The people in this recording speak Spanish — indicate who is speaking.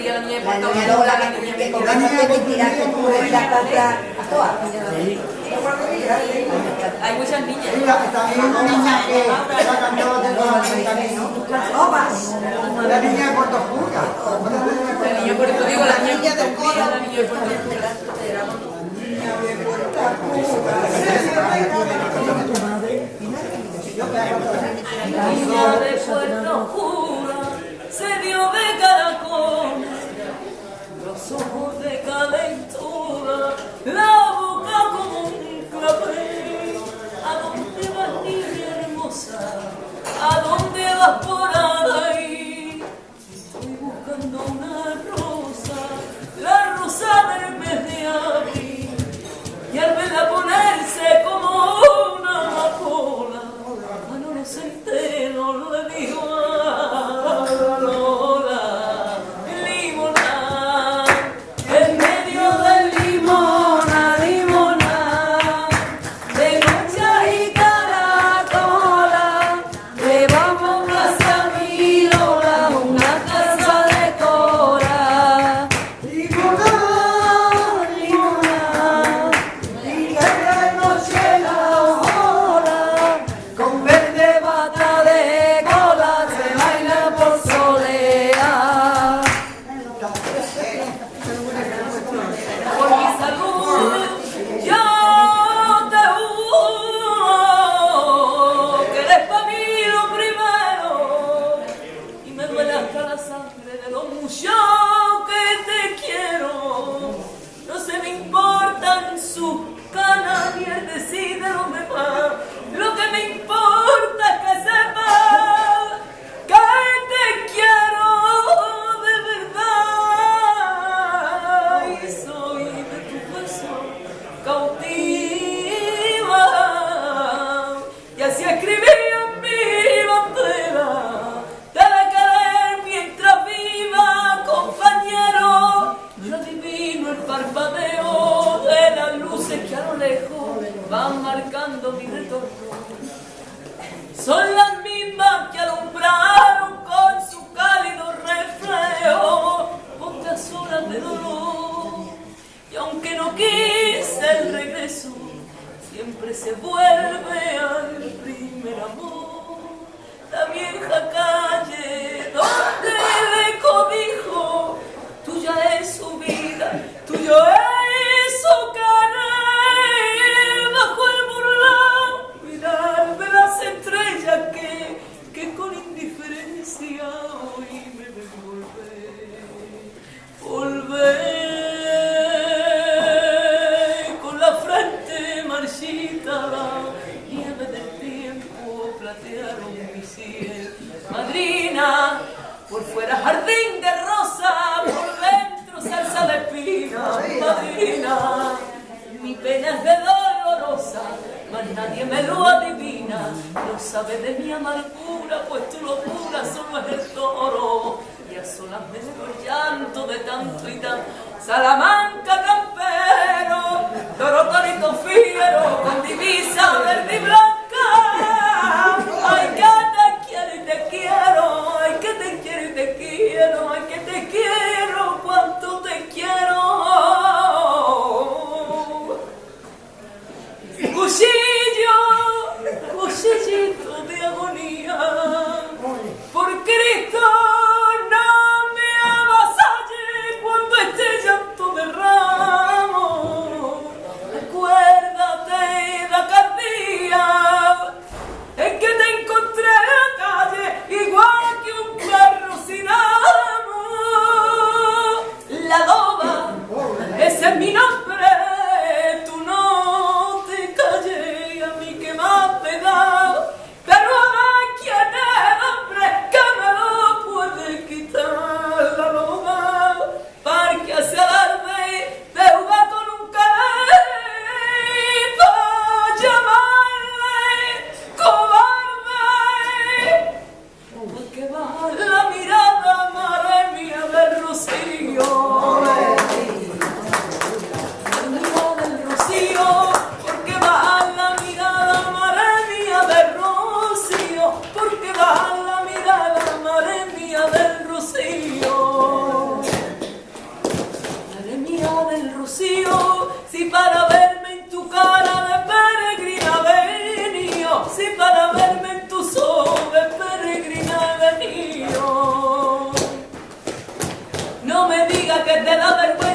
Speaker 1: día la niña de Puerto
Speaker 2: La niña
Speaker 1: Rico,
Speaker 2: Lola,
Speaker 1: la niña
Speaker 2: que
Speaker 1: de
Speaker 2: con esa te tiraste tú en la compra a todas.
Speaker 1: Hay muchas niñas.
Speaker 3: También una niña que la cambió de los 90 años. La niña de Puerto Rico.
Speaker 1: La niña de Puerto Rico, la niña de Puerto Rico, la niña de Puerto Rico.
Speaker 4: La niña de Puerto Jura se dio de caracol, los ojos de calentura, la boca como un clavel. ¿A dónde vas, niña hermosa? ¿A dónde vas por ahí? Estoy buscando una rosa, la rosa del mes de abril, y al verla ponerse como una amapola, centeno le dijo a Lola, limona, en medio del limona, limona, de concha y caracola, le vamos a casa mi Lola, una casa de cora. Limona, limona, y que la noche la ola, con verde bata de cola se baila por solea. Por mi salud yo te juro que eres para mí lo primero, y me duele hasta la sangre de lo mucho que te quiero. No se me importan sus canas ni el decir de los demás. Lo que me importa es que sepas que te quiero de verdad, y soy de tu beso cautiva, y así escribí en mi bandera, te de querer mientras viva, compañero. Yo adivino el parpadeo de las luces que a lo lejos van marcando mi retorno. Son las mismas que alumbraron con su cálido reflejo pocas horas de dolor. Y aunque no quise el regreso, siempre se vuelve al primer amor. La vieja calle donde le cobijo, tuya es su vida, tuyo es su cara. Bajo el burlón mirar de las estrellas que con indiferencia hoy me ven volver con la frente marchita, la nieve del tiempo platearon mi cielo. Madrina, por fuera jardín de rosa, por dentro salsa de espina. Madrina, mi pena es de dolorosa, mas nadie me lo adivina. No sabe de mi amargura, pues tu locura solo es el toro. Y a solas me dio llanto de tanto y tan. Salamanca campero, toro torito fiero, con divisa verde y blanca. Ay, que te quiero y te quiero, ay, que te quiero y te quiero, ay, que te quiero, cuánto te quiero. Cuchillo, cuchillito de agonía, por Cristo no me avasalle cuando este llanto derramo. Acuérdate de Cardía, no me digas que te da vergüenza.